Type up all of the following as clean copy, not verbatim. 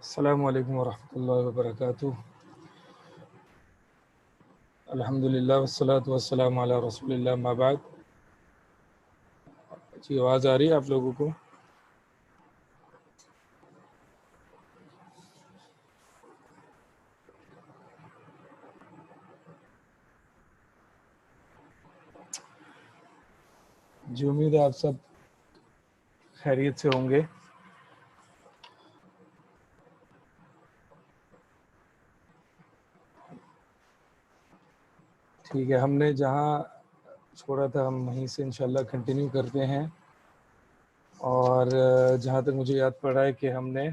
السلام علیکم ورحمۃ اللہ وبرکاتہ. الحمدللہ والصلاة والسلام علی رسول اللہ اما بعد. جی آواز آ رہی ہے آپ لوگوں کو؟ جی امید ہے آپ سب خیریت سے ہوں گے. ٹھیک ہے، ہم نے جہاں چھوڑا تھا ہم وہیں سے انشاءاللہ کنٹینیو کرتے ہیں. اور جہاں تک مجھے یاد پڑ رہا ہے کہ ہم نے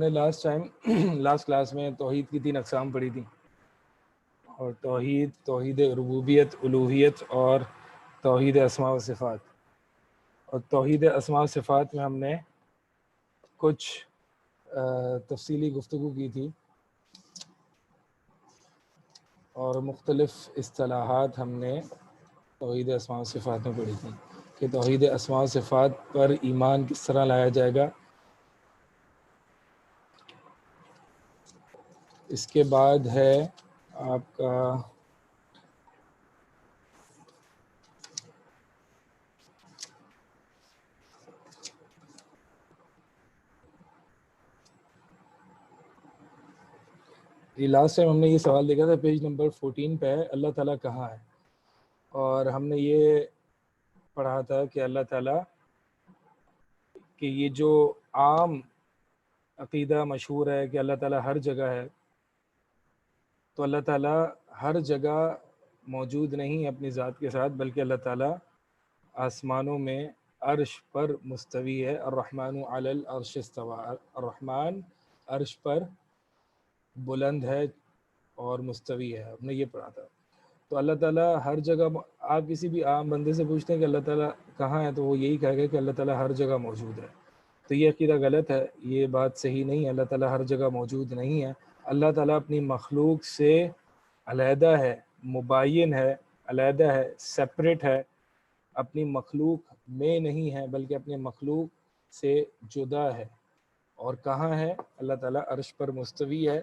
لاسٹ کلاس میں توحید کی 3 اقسام پڑھی تھی. اور توحید ربوبیت الوہیت اور توحید اسماء و صفات. اور توحید اسماء و صفات میں ہم نے کچھ تفصیلی گفتگو کی تھی اور مختلف اصطلاحات ہم نے توحید اسماء و صفات میں پڑھی تھی کہ توحید اسماء و صفات پر ایمان کس طرح لایا جائے گا. اس کے بعد ہے آپ کا لاسٹ ٹائم ہم نے یہ سوال دیکھا تھا پیج نمبر 14 پہ، اللہ تعالیٰ کہاں ہے. اور ہم نے یہ پڑھا تھا کہ اللہ تعالیٰ کہ یہ جو عام عقیدہ مشہور ہے کہ اللہ تعالیٰ ہر جگہ ہے، تو اللہ تعالیٰ ہر جگہ موجود نہیں اپنی ذات کے ساتھ، بلکہ اللہ تعالیٰ آسمانوں میں عرش پر مستوی ہے. الرحمن علی العرش استویٰ، الرحمن عرش پر بلند ہے اور مستوی ہے. ہم نے یہ پڑھا تھا. تو اللہ تعالیٰ ہر جگہ، آپ کسی بھی عام بندے سے پوچھتے ہیں کہ اللہ تعالیٰ کہاں ہے، تو وہ یہی کہے گا کہ اللہ تعالیٰ ہر جگہ موجود ہے. تو یہ عقیدہ غلط ہے، یہ بات صحیح نہیں ہے. اللہ تعالیٰ ہر جگہ موجود نہیں ہے. اللہ تعالیٰ اپنی مخلوق سے علیحدہ ہے، مباین ہے، علیحدہ ہے، سپریٹ ہے. اپنی مخلوق میں نہیں ہے بلکہ اپنے مخلوق سے جدا ہے. اور کہاں ہے؟ اللہ تعالیٰ عرش پر مستوی ہے.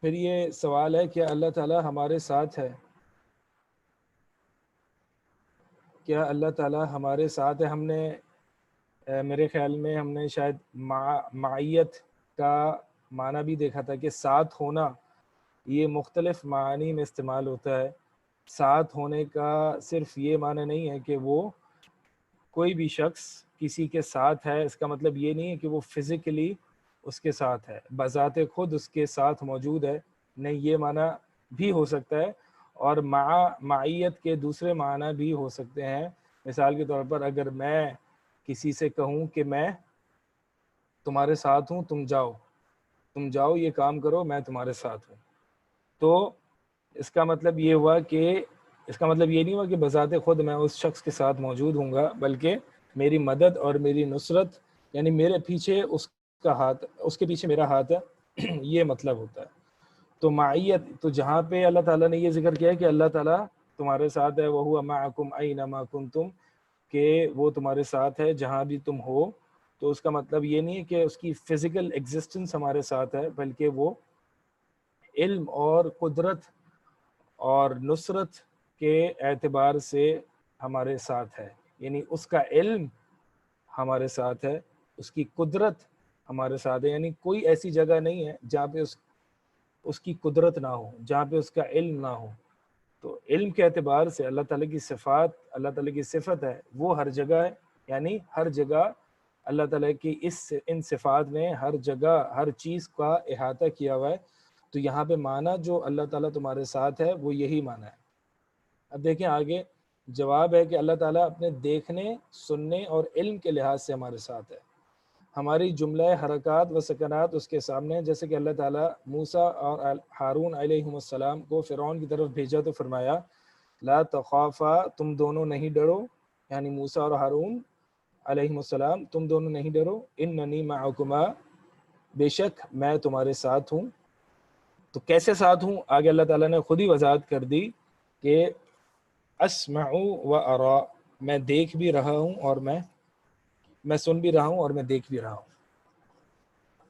پھر یہ سوال ہے کہ اللہ تعالیٰ ہمارے ساتھ ہے. کیا اللہ تعالیٰ ہمارے ساتھ ہے؟ ہم نے میرے خیال میں ہم نے شاید معیت کا معنی بھی دیکھا تھا کہ ساتھ ہونا یہ مختلف معانی میں استعمال ہوتا ہے. ساتھ ہونے کا صرف یہ معنی نہیں ہے کہ وہ کوئی بھی شخص کسی کے ساتھ ہے، اس کا مطلب یہ نہیں ہے کہ وہ فزیکلی اس کے ساتھ ہے، بذات خود اس کے ساتھ موجود ہے. نہیں، یہ معنی بھی ہو سکتا ہے. اور معیت کے دوسرے معنی بھی ہو سکتے ہیں. مثال کے طور پر اگر میں کسی سے کہوں کہ میں تمہارے ساتھ ہوں، تم جاؤ یہ کام کرو، میں تمہارے ساتھ ہوں، تو اس کا مطلب یہ ہوا کہ اس کا مطلب یہ نہیں ہوا کہ بذات خود میں اس شخص کے ساتھ موجود ہوں گا، بلکہ میری مدد اور میری نصرت، یعنی میرے پیچھے اس کا ہاتھ، اس کے پیچھے میرا ہاتھ ہے، یہ مطلب ہوتا ہے. تو معیت، تو جہاں پہ اللہ تعالیٰ نے یہ ذکر کیا کہ اللہ تعالیٰ تمہارے ساتھ ہے، وَهُوَ مَعَكُمْ أَيْنَمَا كُنْتُمْ، کہ وہ تمہارے ساتھ ہے جہاں بھی تم ہو، تو اس کا مطلب یہ نہیں ہے کہ اس کی فزیکل ایگزسٹنس ہمارے ساتھ ہے، بلکہ وہ علم اور قدرت اور نصرت کے اعتبار سے ہمارے ساتھ ہے. یعنی اس کا علم ہمارے ساتھ ہے، اس کی قدرت ہمارے ساتھ ہے. یعنی کوئی ایسی جگہ نہیں ہے جہاں پہ اس کی قدرت نہ ہو، جہاں پہ اس کا علم نہ ہو. تو علم کے اعتبار سے اللہ تعالیٰ کی صفات، اللہ تعالیٰ کی صفت ہے، وہ ہر جگہ ہے. یعنی ہر جگہ اللہ تعالیٰ کی ان صفات میں ہر جگہ ہر چیز کا احاطہ کیا ہوا ہے. تو یہاں پہ معنی جو اللہ تعالیٰ تمہارے ساتھ ہے وہ یہی معنی ہے. اب دیکھیں آگے جواب ہے کہ اللہ تعالیٰ اپنے دیکھنے، سننے اور علم کے لحاظ سے ہمارے ساتھ ہے. ہماری جملہ حرکات و سکنات اس کے سامنے ہیں. جیسے کہ اللہ تعالیٰ موسیٰ اور ہارون علیہ السلام کو فرعون کی طرف بھیجا تو فرمایا لا تخافا، تم دونوں نہیں ڈرو، یعنی موسیٰ اور ہارون علیہم السلام تم دونوں نہیں ڈرو، اننی معکما بے شک میں تمہارے ساتھ ہوں. تو کیسے ساتھ ہوں آگے اللہ تعالیٰ نے خود ہی وضاحت کر دی کہ اسمع و ارا، میں دیکھ بھی رہا ہوں اور میں سن بھی رہا ہوں اور میں دیکھ بھی رہا ہوں.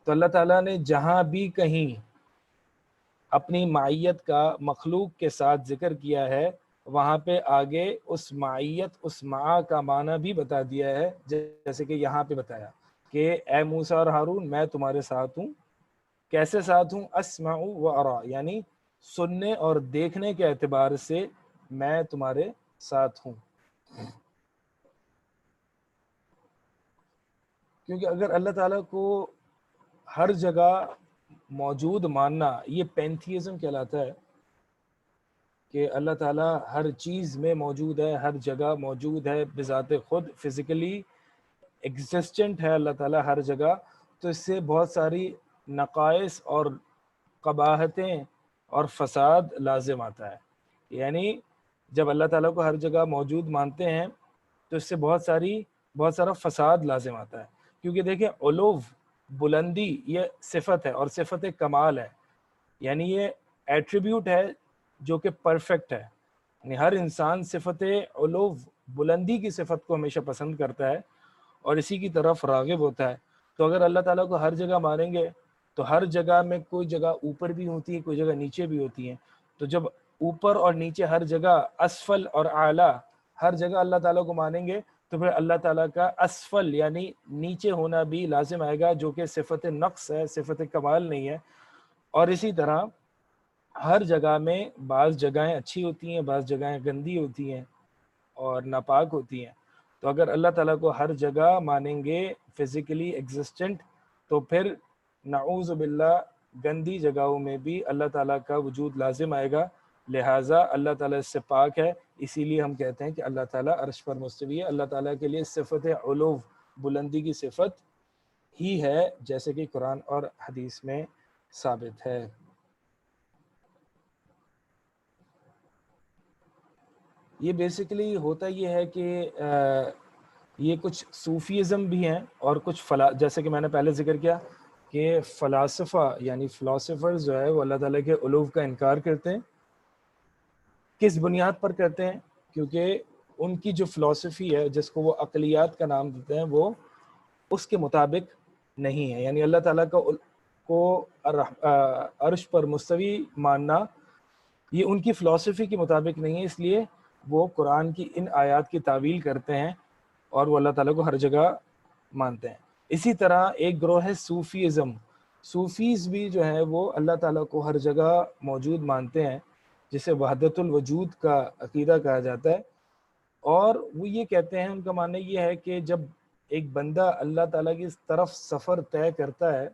تو اللہ تعالیٰ نے جہاں بھی کہیں اپنی معیت کا مخلوق کے ساتھ ذکر کیا ہے وہاں پہ آگے اس معیت اس مع کا معنی بھی بتا دیا ہے، جیسے کہ یہاں پہ بتایا کہ اے موسیٰ اور ہارون میں تمہارے ساتھ ہوں. کیسے ساتھ ہوں؟ اسمع و ارا، یعنی سننے اور دیکھنے کے اعتبار سے میں تمہارے ساتھ ہوں. کیونکہ اگر اللہ تعالیٰ کو ہر جگہ موجود ماننا یہ پینتھیزم کہلاتا ہے کہ اللہ تعالیٰ ہر چیز میں موجود ہے، ہر جگہ موجود ہے، بذات خود فزیکلی ایگزسٹنٹ ہے اللہ تعالیٰ ہر جگہ. تو اس سے بہت ساری نقائص اور قباحتیں اور فساد لازم آتا ہے. یعنی جب اللہ تعالیٰ کو ہر جگہ موجود مانتے ہیں تو اس سے بہت سارا فساد لازم آتا ہے. کیونکہ دیکھیں علو بلندی یہ صفت ہے اور صفت کمال ہے، یعنی یہ ایٹریبیوٹ ہے جو کہ پرفیکٹ ہے. یعنی ہر انسان صفت علو بلندی کی صفت کو ہمیشہ پسند کرتا ہے اور اسی کی طرف راغب ہوتا ہے. تو اگر اللہ تعالیٰ کو ہر جگہ مانیں گے تو ہر جگہ میں کوئی جگہ اوپر بھی ہوتی ہے، کوئی جگہ نیچے بھی ہوتی ہیں. تو جب اوپر اور نیچے ہر جگہ اسفل اور اعلیٰ ہر جگہ اللہ تعالیٰ کو مانیں گے تو پھر اللہ تعالیٰ کا اسفل یعنی نیچے ہونا بھی لازم آئے گا، جو کہ صفت نقص ہے، صفت کمال نہیں ہے. اور اسی طرح ہر جگہ میں بعض جگہیں اچھی ہوتی ہیں، بعض جگہیں گندی ہوتی ہیں اور ناپاک ہوتی ہیں. تو اگر اللہ تعالیٰ کو ہر جگہ مانیں گے فزیکلی ایگزسٹنٹ تو پھر نعوذ باللہ گندی جگہوں میں بھی اللہ تعالیٰ کا وجود لازم آئے گا. لہٰذا اللہ تعالیٰ اس سے پاک ہے، اسی لیے ہم کہتے ہیں کہ اللہ تعالیٰ عرش پر مستوی ہے. اللہ تعالیٰ کے لیے صفت علو بلندی کی صفت ہی ہے، جیسے کہ قرآن اور حدیث میں ثابت ہے. یہ بیسیکلی ہوتا یہ ہے کہ یہ کچھ صوفیزم بھی ہیں اور کچھ جیسے کہ میں نے پہلے ذکر کیا کہ فلاسفہ یعنی فلاسفرز جو ہے وہ اللہ تعالیٰ کے علو کا انکار کرتے ہیں. کس بنیاد پر کرتے ہیں؟ کیونکہ ان کی جو فلسفی ہے جس کو وہ عقلیات کا نام دیتے ہیں وہ اس کے مطابق نہیں ہے. یعنی اللہ تعالیٰ کو عرش پر مستوی ماننا یہ ان کی فلسفی کے مطابق نہیں ہے، اس لیے وہ قرآن کی ان آیات کی تعویل کرتے ہیں اور وہ اللہ تعالیٰ کو ہر جگہ مانتے ہیں. اسی طرح ایک گروہ ہے صوفیزم. صوفیز بھی جو ہے وہ اللہ تعالیٰ کو ہر جگہ موجود مانتے ہیں، جسے وحدت الوجود کا عقیدہ کہا جاتا ہے. اور وہ یہ کہتے ہیں، ان کا ماننا یہ ہے کہ جب ایک بندہ اللہ تعالیٰ کی طرف سفر طے کرتا ہے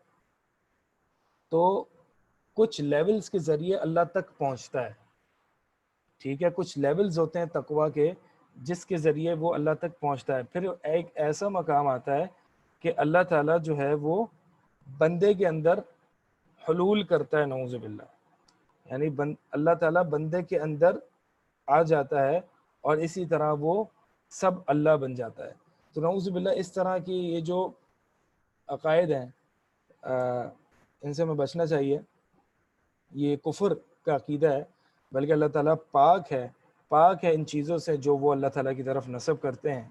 تو کچھ لیولز کے ذریعے اللہ تک پہنچتا ہے. ٹھیک ہے، کچھ لیولز ہوتے ہیں تقویٰ کے جس کے ذریعے وہ اللہ تک پہنچتا ہے. پھر ایک ایسا مقام آتا ہے کہ اللہ تعالیٰ جو ہے وہ بندے کے اندر حلول کرتا ہے، نعوذ باللہ. یعنی اللہ تعالیٰ بندے کے اندر آ جاتا ہے اور اسی طرح وہ سب اللہ بن جاتا ہے. تو نعوذ باللہ اس طرح کی یہ جو عقائد ہیں ان سے ہمیں بچنا چاہیے. یہ کفر کا عقیدہ ہے، بلکہ اللہ تعالیٰ پاک ہے ان چیزوں سے جو وہ اللہ تعالیٰ کی طرف نسب کرتے ہیں.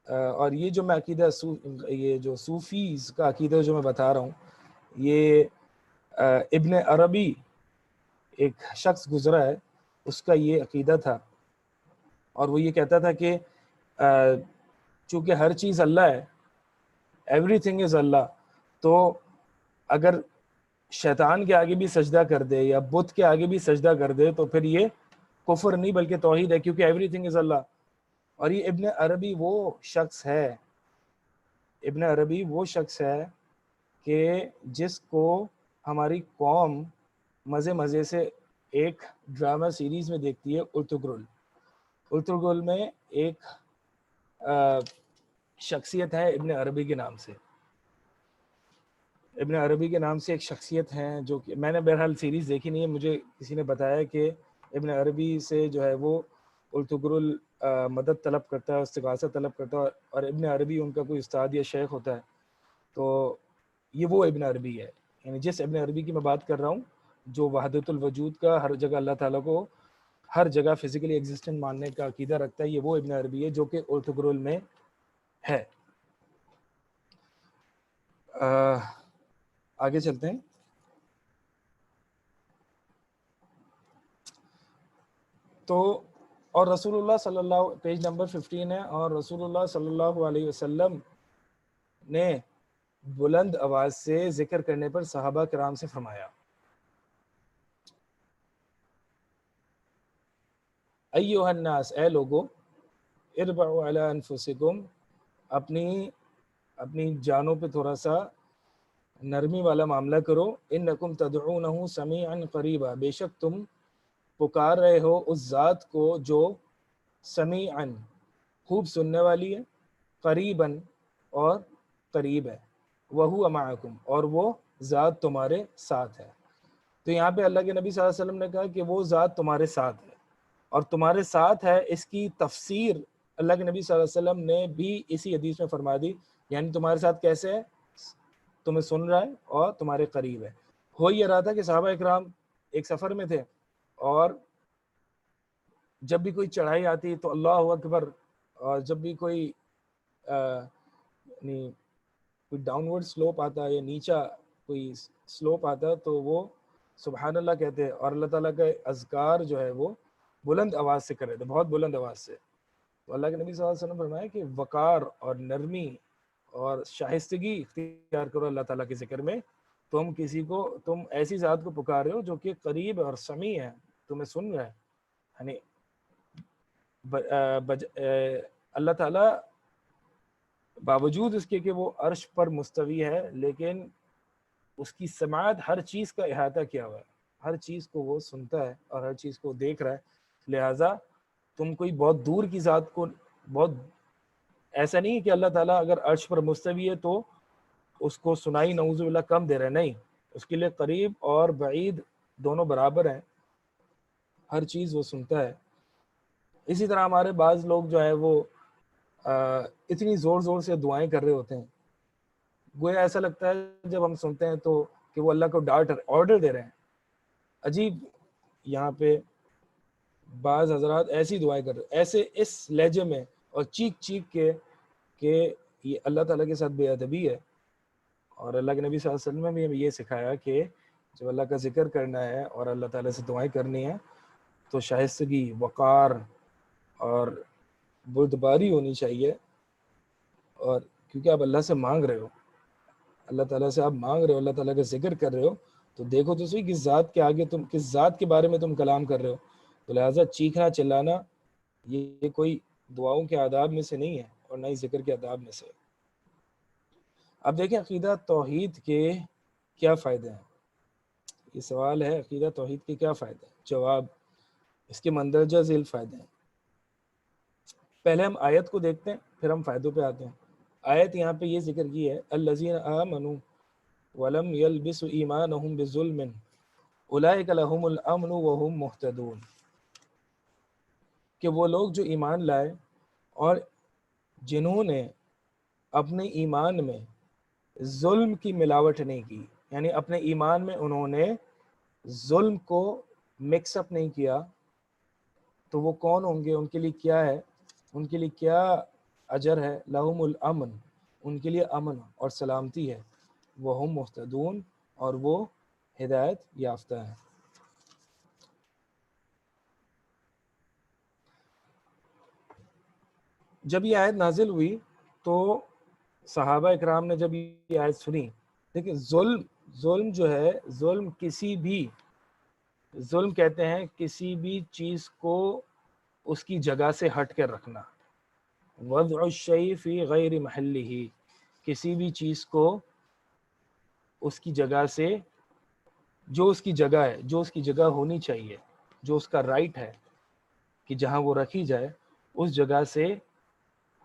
اور یہ جو میں عقیدہ یہ جو صوفیز کا عقیدہ جو میں بتا رہا ہوں، یہ ابن عربی ایک شخص گزرا ہے، اس کا یہ عقیدہ تھا. اور وہ یہ کہتا تھا کہ چونکہ ہر چیز اللہ ہے، ایوری تھنگ از اللہ، تو اگر شیطان کے آگے بھی سجدہ کر دے یا بت کے آگے بھی سجدہ کر دے تو پھر یہ کفر نہیں بلکہ توحید ہے، کیونکہ ایوری تھنگ از اللہ. اور یہ ابن عربی وہ شخص ہے کہ جس کو ہماری قوم مزے سے ایک ڈرامہ سیریز میں دیکھتی ہے، ارطغرل میں ایک شخصیت ہے ابن عربی کے نام سے. ابن عربی کے نام سے ایک شخصیت ہیں جو کہ میں نے بہرحال سیریز دیکھی نہیں ہے، مجھے کسی نے بتایا کہ ابن عربی سے جو ہے وہ ارطغرل مدد طلب کرتا ہے، استغاثہ طلب کرتا ہے، اور ابن عربی ان کا کوئی استاد یا شیخ ہوتا ہے، تو یہ وہ ابن عربی ہے. یعنی جس ابن عربی کی میں بات کر رہا ہوں جو وحدت الوجود کا ہر جگہ اللہ تعالیٰ کو ہر جگہ فزیکلی ایگزسٹنٹ ماننے کا عقیدہ رکھتا ہے، یہ وہ ابن عربی ہے جو کہ ارطغرل میں ہے. آگے چلتے ہیں. تو اور رسول اللہ صلی اللہ، پیج نمبر 15 ہے، اور رسول اللہ صلی اللہ علیہ وسلم نے بلند آواز سے ذکر کرنے پر صحابہ کرام سے فرمایا، ایھا الناس، اے لوگو، اربعوا علی انفسکم، اپنی جانوں پہ تھوڑا سا نرمی والا معاملہ کرو، انکم تدعونہ سمیعا قریبا، بے شک تم پکار رہے ہو اس ذات کو جو سمیعا خوب سننے والی ہے، قریبا اور قریب ہے، وہو معکم، اور وہ ذات تمہارے ساتھ ہے. تو یہاں پہ اللہ کے نبی صلی اللہ علیہ وسلم نے کہا کہ وہ ذات تمہارے ساتھ ہے، اور تمہارے ساتھ ہے اس کی تفسیر اللہ کے نبی صلی اللہ علیہ وسلم نے بھی اسی حدیث میں فرما دی. یعنی تمہارے ساتھ کیسے ہے؟ تمہیں سن رہا ہے اور تمہارے قریب ہے. ہو یہ رہا تھا کہ صحابہ اکرام ایک سفر میں تھے، اور جب بھی کوئی چڑھائی آتی تو اللہ اکبر، اور جب بھی کوئی یعنی کوئی ڈاؤن ورڈ سلوپ آتا یا نیچا کوئی سلوپ آتا تو وہ سبحان اللہ کہتے ہیں، اور اللہ تعالیٰ کا اذکار جو ہے وہ بلند آواز سے کر رہے تھے، بہت بلند آواز سے. تو اللہ کے نبی صلی اللہ علیہ وسلم فرمایا کہ وقار اور نرمی اور شائستگی اختیار کرو اللہ تعالیٰ کے ذکر میں. تم ایسی ذات کو پکار رہے ہو جو کہ قریب اور سمیع ہے، تمہیں سن رہا ہے. یعنی اللہ تعالیٰ باوجود اس کے کہ وہ عرش پر مستوی ہے، لیکن اس کی سماعت ہر چیز کا احاطہ کیا ہوا ہے، ہر چیز کو وہ سنتا ہے اور ہر چیز کو دیکھ رہا ہے. لہٰذا تم کوئی بہت دور کی ذات کو، بہت ایسا نہیں ہے کہ اللہ تعالیٰ اگر عرش پر مستوی ہے تو اس کو سنائی نعوذ باللہ کم دے رہے، نہیں، اس کے لیے قریب اور بعید دونوں برابر ہیں، ہر چیز وہ سنتا ہے. اسی طرح ہمارے بعض لوگ جو ہے وہ اتنی زور زور سے دعائیں کر رہے ہوتے ہیں، گویا ایسا لگتا ہے جب ہم سنتے ہیں تو کہ وہ اللہ کو آرڈر دے رہے ہیں. عجیب، یہاں پہ بعض حضرات ایسی دعائیں کر رہے، ایسے اس لہجے میں اور چیخ چیخ کے کہ یہ اللہ تعالیٰ کے ساتھ بے ادبی ہے. اور اللہ کے نبی صلی اللہ علیہ وسلم نے بھی یہ سکھایا کہ جب اللہ کا ذکر کرنا ہے اور اللہ تعالیٰ سے دعائیں کرنی ہیں تو شائستگی، وقار اور بردباری ہونی چاہیے. اور کیونکہ آپ اللہ سے مانگ رہے ہو، اللہ تعالیٰ سے آپ مانگ رہے ہو، اللہ تعالیٰ کا ذکر کر رہے ہو، تو دیکھو تو صحیح کس ذات کے آگے تم، کس ذات کے بارے میں تم کلام کر رہے ہو. تو لہٰذا چیخنا چلانا یہ کوئی دعاؤں کے آداب میں سے نہیں ہے اور نہ ہی ذکر کے آداب میں سے. اب دیکھیں عقیدہ توحید کے کیا فائدے ہیں. یہ سوال ہے، عقیدہ توحید کے کیا فائدے ہیں؟ جواب، اس کے مندرجہ ذیل فائدے ہیں. پہلے ہم آیت کو دیکھتے ہیں، پھر ہم فائدوں پہ آتے ہیں. آیت یہاں پہ یہ ذکر کی ہے، الذین آمنوا ولم یلبسوا ایمانہم بظلم اولئک لہم الامن وہم مہتدون، کہ وہ لوگ جو ایمان لائے اور جنہوں نے اپنے ایمان میں ظلم کی ملاوٹ نہیں کی، یعنی اپنے ایمان میں انہوں نے ظلم کو مکس اپ نہیں کیا، تو وہ کون ہوں گے؟ ان کے لیے کیا ہے؟ ان کے لیے کیا اجر ہے؟ لہم الامن، ان کے لیے امن اور سلامتی ہے، وہم مہتدون، اور وہ ہدایت یافتہ ہیں. جب یہ آیت نازل ہوئی تو صحابہ اکرام نے جب یہ آیت سنی، دیکھیں ظلم جو ہے، ظلم کسی بھی، ظلم کہتے ہیں کسی بھی چیز کو اس کی جگہ سے ہٹ کر رکھنا، وضع الشیء فی غیر محلہ، کسی بھی چیز کو اس کی جگہ سے، جو اس کی جگہ ہے، جو اس کی جگہ ہونی چاہیے، جو اس کا رائٹ ہے کہ جہاں وہ رکھی جائے، اس جگہ سے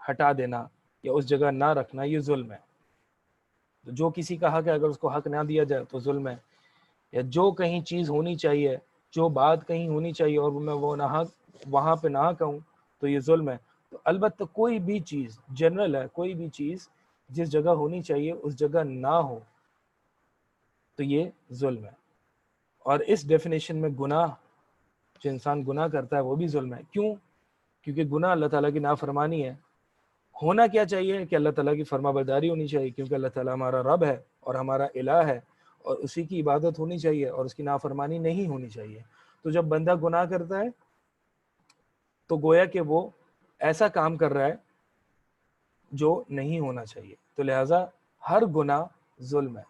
ہٹا دینا یا اس جگہ نہ رکھنا، یہ ظلم ہے. تو جو کسی کا حق ہے اگر اس کو حق نہ دیا جائے تو ظلم ہے. یا جو کہیں چیز ہونی چاہیے، جو بات کہیں ہونی چاہیے اور وہ نہ حق وہاں پہ نہ کہوں تو یہ ظلم ہے. تو البتہ کوئی بھی چیز جنرل ہے، کوئی بھی چیز جس جگہ ہونی چاہیے اس جگہ نہ ہو تو یہ ظلم ہے. اور اس ڈیفینیشن میں گناہ، جو انسان گناہ کرتا ہے وہ بھی ظلم ہے. کیوں؟ کیونکہ گناہ اللہ تعالیٰ کی نافرمانی ہے. ہونا کیا چاہیے کہ اللہ تعالیٰ کی فرما برداری ہونی چاہیے، کیونکہ اللہ تعالیٰ ہمارا رب ہے اور ہمارا الہ ہے، اور اسی کی عبادت ہونی چاہیے اور اس کی نافرمانی نہیں ہونی چاہیے. تو جب بندہ گناہ کرتا ہے تو گویا کہ وہ ایسا کام کر رہا ہے جو نہیں ہونا چاہیے. تو لہٰذا ہر گناہ ظلم ہے،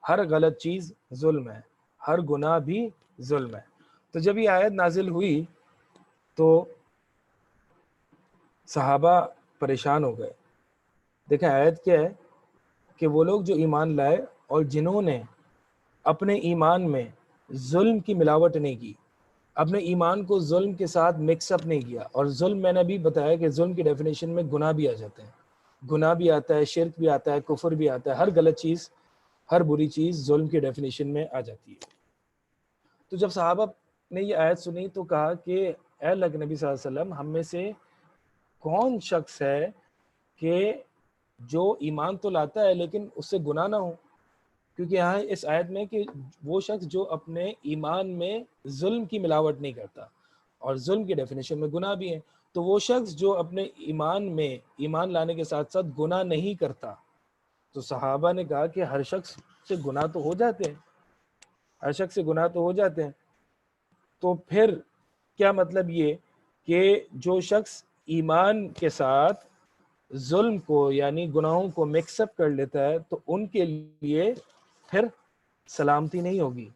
ہر غلط چیز ظلم ہے، ہر گناہ بھی ظلم ہے. تو جب یہ آیت نازل ہوئی تو صحابہ پریشان ہو گئے. دیکھیں آیت کیا ہے کہ وہ لوگ جو ایمان لائے اور جنہوں نے اپنے ایمان میں ظلم کی ملاوٹ نہیں کی، اپنے ایمان کو ظلم کے ساتھ مکس اپ نہیں کیا. اور ظلم میں نے بھی بتایا کہ ظلم کی ڈیفینیشن میں گناہ بھی آ جاتے ہیں، گناہ بھی آتا ہے، شرک بھی آتا ہے، کفر بھی آتا ہے، ہر غلط چیز، ہر بری چیز ظلم کی ڈیفینیشن میں آ جاتی ہے. تو جب صحابہ نے یہ آیت سنی تو کہا کہ اے اللہ کے نبی صلی اللہ علیہ وسلم، ہم میں سے کون شخص ہے کہ جو ایمان تو لاتا ہے لیکن اس سے گناہ نہ ہو. کیونکہ یہاں اس آیت میں کہ وہ شخص جو اپنے ایمان میں ظلم کی ملاوٹ نہیں کرتا، اور ظلم کی ڈیفینیشن میں گناہ بھی ہے. تو وہ شخص جو اپنے ایمان میں ایمان لانے کے ساتھ ساتھ گناہ نہیں کرتا. تو صحابہ نے کہا کہ ہر شخص سے گناہ تو ہو جاتے ہیں، ہر شخص سے گناہ تو ہو جاتے ہیں. تو پھر کیا مطلب یہ کہ جو شخص ایمان کے ساتھ ظلم کو یعنی گناہوں کو مکس اپ کر لیتا ہے تو ان کے لیے پھر سلامتی نہیں ہوگی،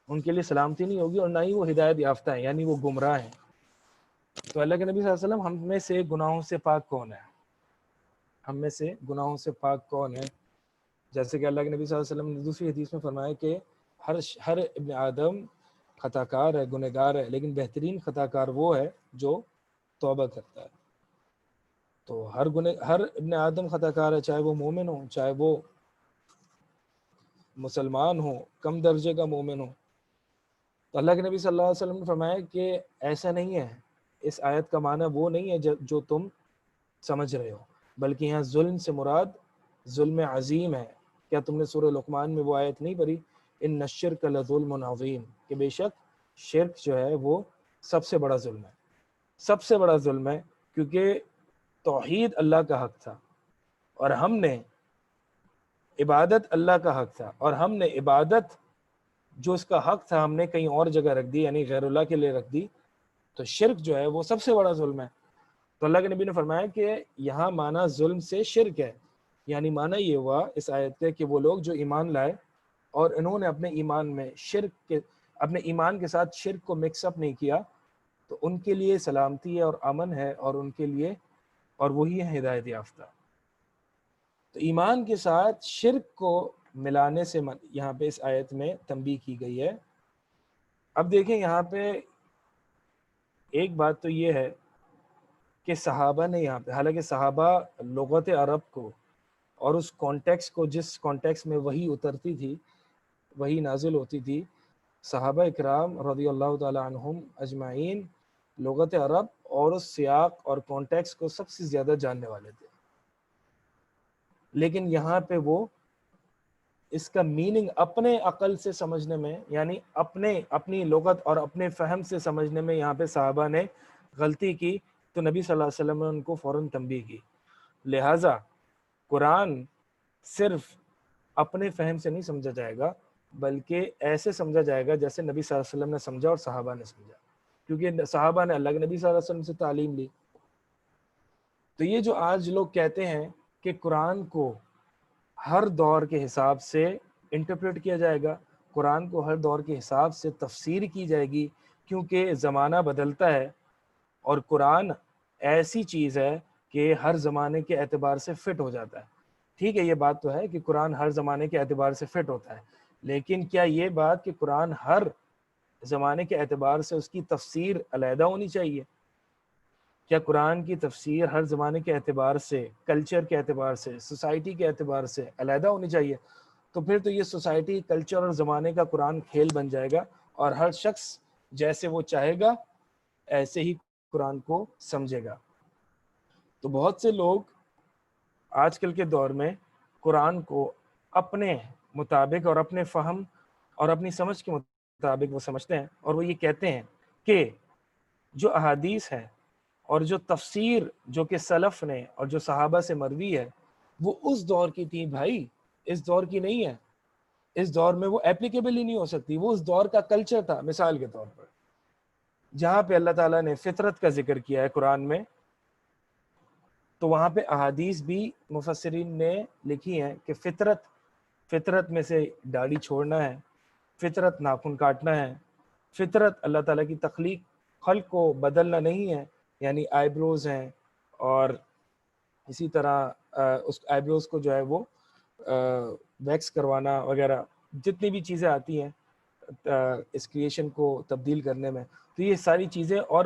ان کے لیے سلامتی نہیں ہوگی، اور نہ ہی وہ ہدایت یافتہ ہیں، یعنی وہ گمراہ ہیں. تو اللہ کے نبی صلی اللہ علیہ وسلم، ہم میں سے گناہوں سے پاک کون ہے؟ ہم میں سے گناہوں سے پاک کون ہے؟ جیسے کہ اللہ کے نبی صلی اللہ علیہ وسلم نے دوسری حدیث میں فرمایا کہ ہر ابن آدم خطا کار ہے، گنہگار ہے، لیکن بہترین خطا کار وہ ہے جو توبہ کرتا ہے. تو ہر ابن آدم خطا کار ہے، چاہے وہ مومن ہو، چاہے وہ مسلمان ہو، کم درجے کا مومن ہو. تو اللہ کے نبی صلی اللہ علیہ وسلم نے فرمایا کہ ایسا نہیں ہے، اس آیت کا معنی وہ نہیں ہے جو تم سمجھ رہے ہو، بلکہ یہاں ظلم سے مراد ظلم عظیم ہے. کیا تم نے سورہ لقمان میں وہ آیت نہیں پڑھی، ان الشرک لظلم عظیم، کہ بے شک شرک جو ہے وہ سب سے بڑا ظلم ہے، سب سے بڑا ظلم ہے. کیونکہ توحید اللہ کا حق تھا اور ہم نے عبادت اللہ کا حق تھا، اور ہم نے عبادت جو اس کا حق تھا ہم نے کہیں اور جگہ رکھ دی، یعنی غیر اللہ کے لیے رکھ دی. تو شرک جو ہے وہ سب سے بڑا ظلم ہے. تو اللہ کے نبی نے فرمایا کہ یہاں معنی ظلم سے شرک ہے، یعنی معنی یہ ہوا اس آیت کے کہ وہ لوگ جو ایمان لائے اور انہوں نے اپنے ایمان میں اپنے ایمان کے ساتھ شرک کو مکس اپ نہیں کیا، تو ان کے لیے سلامتی ہے اور امن ہے، اور ان کے لیے، اور وہی ہے ہدایت یافتہ. تو ایمان کے ساتھ شرک کو ملانے سے یہاں پہ اس آیت میں تنبیہ کی گئی ہے. اب دیکھیں یہاں پہ ایک بات تو یہ ہے کہ صحابہ نے یہاں پہ، حالانکہ صحابہ لغت عرب کو اور اس کانٹیکس کو، جس کانٹیکس میں وہی اترتی تھی، وہی نازل ہوتی تھی، صحابہ اکرام رضی اللہ تعالی عنہم اجمعین لغت عرب اور اس سیاق اور کانٹیکس کو سب سے زیادہ جاننے والے تھے. لیکن یہاں پہ وہ اس کا میننگ اپنے عقل سے سمجھنے میں، یعنی اپنی لغت اور اپنے فہم سے سمجھنے میں یہاں پہ صحابہ نے غلطی کی. تو نبی صلی اللہ علیہ وسلم نے ان کو فوراً تنبیہ کی. لہٰذا قرآن صرف اپنے فہم سے نہیں سمجھا جائے گا، بلکہ ایسے سمجھا جائے گا جیسے نبی صلی اللہ علیہ وسلم نے سمجھا اور صحابہ نے سمجھا، کیونکہ صحابہ نے اللہ کے نبی صلی اللہ علیہ وسلم سے تعلیم لی. تو یہ جو آج لوگ کہتے ہیں کہ قرآن کو ہر دور کے حساب سے انٹرپریٹ کیا جائے گا، قرآن کو ہر دور کے حساب سے تفسیر کی جائے گی، کیونکہ زمانہ بدلتا ہے اور قرآن ایسی چیز ہے کہ ہر زمانے کے اعتبار سے فٹ ہو جاتا ہے. ٹھیک ہے، یہ بات تو ہے کہ قرآن ہر زمانے کے اعتبار سے فٹ ہوتا ہے، لیکن کیا یہ بات کہ قرآن ہر زمانے کے اعتبار سے اس کی تفسیر علیحدہ ہونی چاہیے؟ کیا قرآن کی تفسیر ہر زمانے کے اعتبار سے، کلچر کے اعتبار سے، سوسائٹی کے اعتبار سے علیحدہ ہونی چاہیے؟ تو پھر تو یہ سوسائٹی، کلچر اور زمانے کا قرآن کھیل بن جائے گا، اور ہر شخص جیسے وہ چاہے گا ایسے ہی قرآن کو سمجھے گا. تو بہت سے لوگ آج کل کے دور میں قرآن کو اپنے مطابق اور اپنے فہم اور اپنی سمجھ کے مطابق وہ سمجھتے ہیں، اور وہ یہ کہتے ہیں کہ جو احادیث ہے اور جو تفسیر جو کہ سلف نے اور جو صحابہ سے مروی ہے وہ اس دور کی تھی بھائی، اس دور کی نہیں ہے. اس دور میں وہ اپلیکیبل ہی نہیں ہو سکتی. وہ اس دور کا کلچر تھا. مثال کے طور پر جہاں پہ اللہ تعالیٰ نے فطرت کا ذکر کیا ہے قرآن میں، تو وہاں پہ احادیث بھی مفسرین نے لکھی ہیں کہ فطرت میں سے داڑھی چھوڑنا ہے، فطرت ناخن کاٹنا ہے، فطرت اللہ تعالیٰ کی تخلیق خلق کو بدلنا نہیں ہے. یعنی آئی بروز ہیں، اور اسی طرح اس آئی بروز کو جو ہے وہ ویکس کروانا وغیرہ، جتنی بھی چیزیں آتی ہیں اس کریشن کو تبدیل کرنے میں، تو یہ ساری چیزیں اور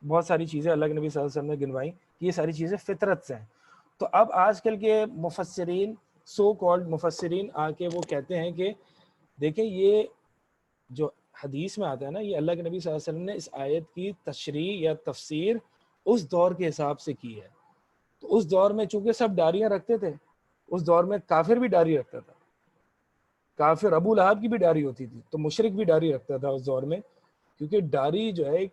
بہت ساری چیزیں اللہ کے نبی صلی اللہ علیہ وسلم نے گنوائی کہ یہ ساری چیزیں فطرت سے ہیں. تو اب آج کل کے مفسرین، سو کالڈ مفسرین، آ کے وہ کہتے ہیں کہ دیکھیں یہ جو حدیث میں آتا ہے نا، یہ اللہ کے نبی صلی اللہ علیہ وسلم نے اس آیت کی تشریح یا تفسیر اس دور کے حساب سے کی ہے. تو اس دور میں چونکہ سب داڑیاں رکھتے تھے، اس دور میں کافر بھی داڑھی رکھتا تھا، کافر ابو لہب کی بھی داڑھی ہوتی تھی، تو مشرک بھی داڑھی رکھتا تھا اس دور میں، کیونکہ داڑھی جو ہے ایک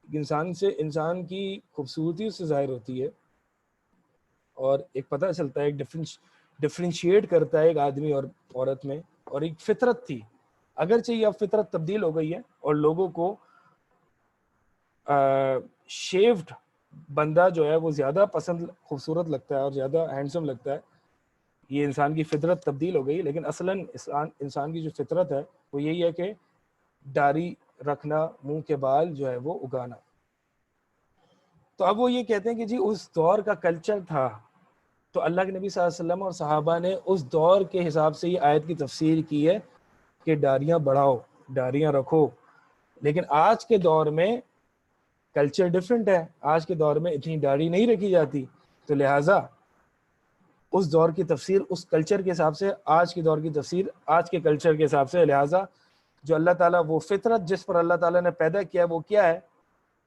انسان کی خوبصورتی اس سے ظاہر ہوتی ہے، اور ایک پتہ چلتا ہے، ایک ڈفرینشیٹ کرتا ہے ایک آدمی اور عورت میں، اور ایک فطرت تھی. اگرچہ یہ اب فطرت تبدیل ہو گئی ہے اور لوگوں کو شیوڈ بندہ جو ہے وہ زیادہ پسند، خوبصورت لگتا ہے اور زیادہ ہینڈسم لگتا ہے. یہ انسان کی فطرت تبدیل ہو گئی، لیکن اصلاً انسان کی جو فطرت ہے وہ یہی ہے کہ داڑھی رکھنا، منہ کے بال جو ہے وہ اگانا. تو اب وہ یہ کہتے ہیں کہ جی اس دور کا کلچر تھا، تو اللہ کے نبی صلی اللہ علیہ وسلم اور صحابہ نے اس دور کے حساب سے یہ آیت کی تفسیر کی ہے کہ داڑیاں بڑھاؤ، داڑیاں رکھو. لیکن آج کے دور میں کلچر ڈیفرنٹ ہے. آج کے دور میں اتنی داڑھی نہیں رکھی جاتی، تو لہٰذا اس دور کی تفسیر اس کلچر کے حساب سے، آج کے دور کی تفسیر آج کے کلچر کے حساب سے. لہٰذا جو اللہ تعالیٰ وہ فطرت جس پر اللہ تعالیٰ نے پیدا کیا وہ کیا ہے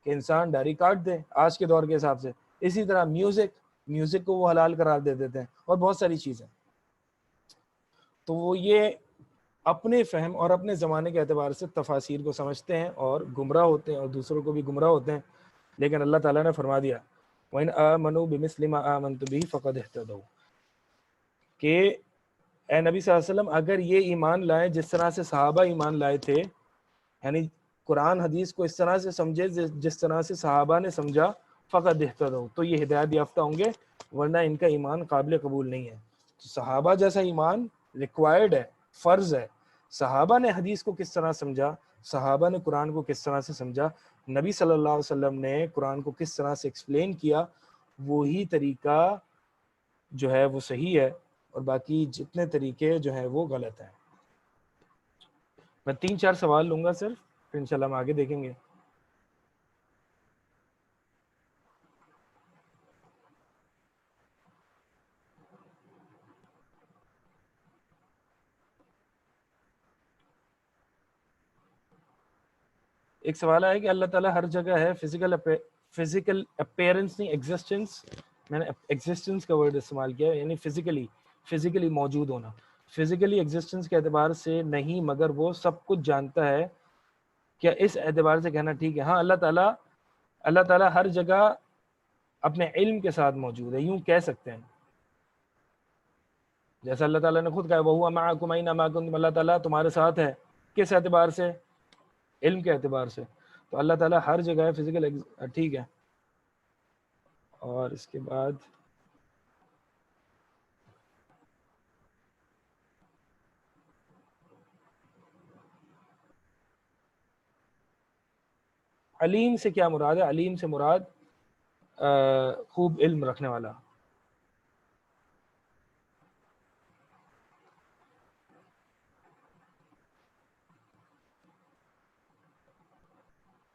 کہ انسان داڑھی کاٹ دے آج کے دور کے حساب سے. اسی طرح میوزک کو وہ حلال قرار دے دیتے ہیں، اور بہت ساری چیزیں. تو وہ یہ اپنے فہم اور اپنے زمانے کے اعتبار سے تفاسیر کو سمجھتے ہیں اور گمراہ ہوتے ہیں، اور دوسروں کو بھی گمراہ ہوتے ہیں. لیکن اللہ تعالیٰ نے فرما دیا وَإِنْ آمَنُوا بِمِثْلِ مَا آمَنْتُ بِهِ فَقَدِ اهْتَدَوْا، کہ اے نبی صلی اللہ علیہ وسلم اگر یہ ایمان لائیں جس طرح سے صحابہ ایمان لائے تھے، یعنی قرآن حدیث کو اس طرح سے سمجھے جس طرح سے صحابہ نے سمجھا، فقط اہتدوا، تو یہ ہدایت یافتہ ہوں گے، ورنہ ان کا ایمان قابل قبول نہیں ہے. تو صحابہ جیسا ایمان ریکوائرڈ ہے، فرض ہے. صحابہ نے حدیث کو کس طرح سمجھا، صحابہ نے قرآن کو کس طرح سے سمجھا، نبی صلی اللہ علیہ وسلم نے قرآن کو کس طرح سے ایکسپلین کیا، وہی طریقہ جو ہے وہ صحیح ہے، اور باقی جتنے طریقے جو ہیں وہ غلط ہیں. میں 3-4 سوال لوں گا صرف، پھر انشاءاللہ ہم آگے دیکھیں گے. ایک سوال ہے کہ اللہ تعالیٰ ہر جگہ ہے، فزیکل اپیرنس نہیں، ایگزسٹنس، میں نے ایگزسٹنس کا ورڈ استعمال کیا ہے، یعنی فزیکلی موجود ہونا. فزیکلی ایگزسٹنس کے اعتبار سے نہیں، مگر وہ سب کچھ جانتا ہے. کیا اس اعتبار سے کہنا ٹھیک ہے؟ ہاں، اللہ تعالیٰ ہر جگہ اپنے علم کے ساتھ موجود ہے، یوں کہہ سکتے ہیں. جیسا اللہ تعالیٰ نے خود کہا وَهُوَ مَعَكُمْ أَيْنَمَا كُنتُمْ، اللہ تعالیٰ تمہارے ساتھ ہے. کس اعتبار سے؟ علم کے اعتبار سے. تو اللہ تعالیٰ ہر جگہ ہے، فزیکل، ٹھیک ہے. اور اس کے بعد علیم سے کیا مراد ہے؟ علیم سے مراد خوب علم رکھنے والا.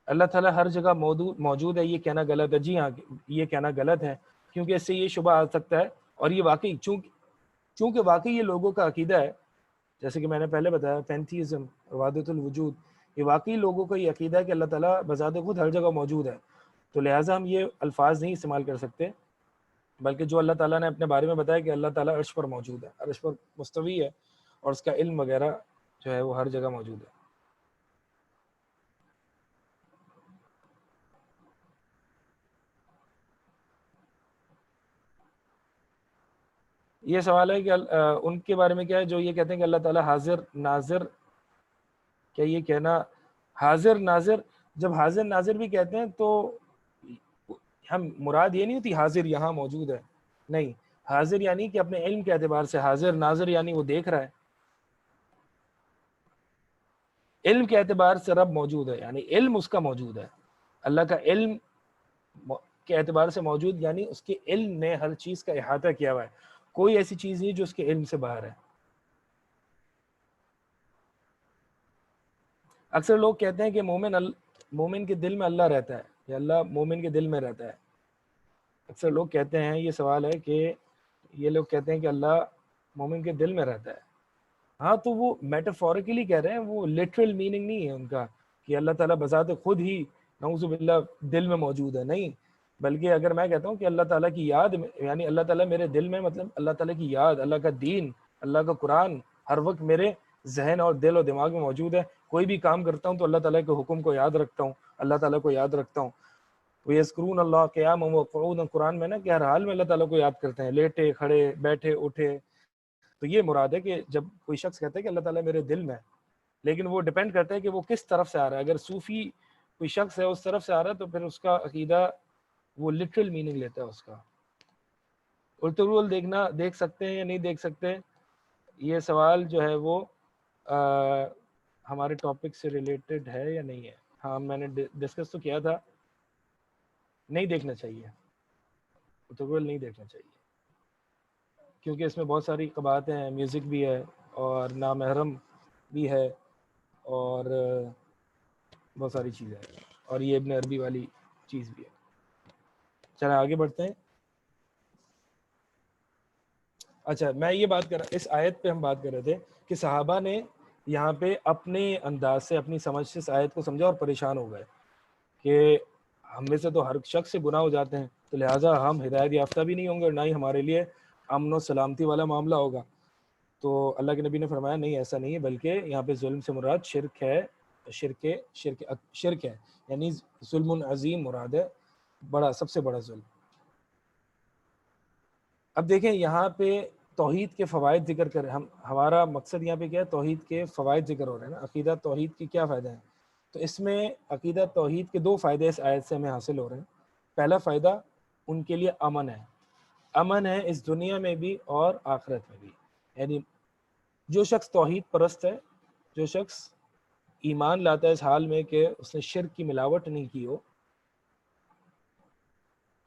اللہ تعالیٰ ہر جگہ موجود ہے، یہ کہنا غلط ہے. جی ہاں، یہ کہنا غلط ہے، کیونکہ اس سے یہ شبہ آ سکتا ہے، اور یہ واقعی چونکہ واقعی یہ لوگوں کا عقیدہ ہے، جیسے کہ میں نے پہلے بتایا پینتھیزم، وحدت الوجود، یہ واقعی لوگوں کا یہ عقیدہ ہے کہ اللہ تعالیٰ بذات خود ہر جگہ موجود ہے. تو لہٰذا ہم یہ الفاظ نہیں استعمال کر سکتے، بلکہ جو اللہ تعالیٰ نے اپنے بارے میں بتایا کہ اللہ تعالیٰ عرش پر موجود ہے، عرش پر مستوی ہے، اور اس کا علم وغیرہ جو ہے وہ ہر جگہ موجود ہے۔ یہ سوال ہے کہ ان کے بارے میں کیا ہے جو یہ کہتے ہیں کہ اللہ تعالیٰ حاضر ناظر، کیا یہ کہنا حاضر ناظر، جب حاضر ناظر بھی کہتے ہیں تو ہم مراد یہ نہیں ہوتی حاضر یہاں موجود ہے، نہیں، حاضر یعنی کہ اپنے علم کے اعتبار سے حاضر، ناظر یعنی وہ دیکھ رہا ہے، علم کے اعتبار سے رب موجود ہے، یعنی علم اس کا موجود ہے، اللہ کا علم کے اعتبار سے موجود، یعنی اس کے علم نے ہر چیز کا احاطہ کیا ہوا ہے، کوئی ایسی چیز نہیں جو اس کے علم سے باہر ہے۔ اکثر لوگ کہتے ہیں کہ مومن کے دل میں اللہ رہتا ہے، یا اللہ مومن کے دل میں رہتا ہے۔ اکثر لوگ کہتے ہیں، یہ سوال ہے کہ یہ لوگ کہتے ہیں کہ اللہ مومن کے دل میں رہتا ہے۔ ہاں تو وہ میٹافوریکلی کہہ رہے ہیں، وہ لٹرل میننگ نہیں ہے ان کا کہ اللہ تعالیٰ بذات خود ہی نعوذ باللہ دل میں موجود ہے، نہیں، بلکہ اگر میں کہتا ہوں کہ اللہ تعالیٰ کی یاد، یعنی اللہ تعالیٰ میرے دل میں، مطلب اللہ تعالیٰ کی یاد، اللہ کا دین، اللہ کا قرآن ہر وقت میرے ذہن اور دل اور دماغ میں موجود ہے۔ کوئی بھی کام کرتا ہوں تو اللہ تعالیٰ کے حکم کو یاد رکھتا ہوں، اللہ تعالیٰ کو یاد رکھتا ہوں۔ وَيَذْكُرُونَ اللَّهَ قِيَامًا وَقُعُودًا، قرآن میں نا کہ ہر حال میں اللہ تعالیٰ کو یاد کرتے ہیں، لیٹے کھڑے بیٹھے اٹھے۔ تو یہ مراد ہے کہ جب کوئی شخص کہتا ہے کہ اللہ تعالیٰ میرے دل میں، لیکن وہ ڈیپینڈ کرتا ہے کہ وہ کس طرف سے آ رہا ہے۔ اگر صوفی کوئی شخص ہے اس طرف سے آ رہا ہے تو پھر اس کا عقیدہ وہ لٹرل میننگ لیتا ہے اس کا۔ الٹرول دیکھ سکتے ہیں یا نہیں دیکھ سکتے، یہ سوال جو ہے وہ ہمارے ٹاپک سے ریلیٹڈ ہے یا نہیں ہے؟ ہاں میں نے ڈسکس تو کیا تھا، نہیں دیکھنا چاہیے، الٹرول نہیں دیکھنا چاہیے، کیونکہ اس میں بہت ساری قباحتیں ہیں، میوزک بھی ہے اور نامحرم بھی ہے اور بہت ساری چیزیں ہیں، اور یہ ابن عربی والی چیز بھی ہے۔ چلیں آگے بڑھتے ہیں۔ اچھا میں یہ بات کر رہا، اس آیت پہ ہم بات کر رہے تھے کہ صحابہ نے یہاں پہ اپنے انداز سے، اپنی سمجھ سے اس آیت کو سمجھا اور پریشان ہو گئے کہ ہم میں سے تو ہر شخص سے گناہ ہو جاتے ہیں، تو لہٰذا ہم ہدایت یافتہ بھی نہیں ہوں گے اور نہ ہی ہمارے لیے امن و سلامتی والا معاملہ ہوگا۔ تو اللہ کے نبی نے فرمایا نہیں ایسا نہیں ہے، بلکہ یہاں پہ ظلم سے مراد شرک ہے، شرک ہے، یعنی ظلم عظیم مراد ہے، بڑا، سب سے بڑا ظلم۔ اب دیکھیں یہاں پہ توحید کے فوائد ذکر کریں، ہمارا مقصد یہاں پہ کیا ہے، توحید کے فوائد ذکر ہو رہے ہیں نا، عقیدہ توحید کی کیا فائدہ ہیں، تو اس میں عقیدہ توحید کے دو فائدے اس آیت سے ہمیں حاصل ہو رہے ہیں۔ پہلا فائدہ ان کے لیے امن ہے، امن ہے اس دنیا میں بھی اور آخرت میں بھی، یعنی جو شخص توحید پرست ہے، جو شخص ایمان لاتا ہے اس حال میں کہ اس نے شرک کی ملاوٹ نہیں کی ہو،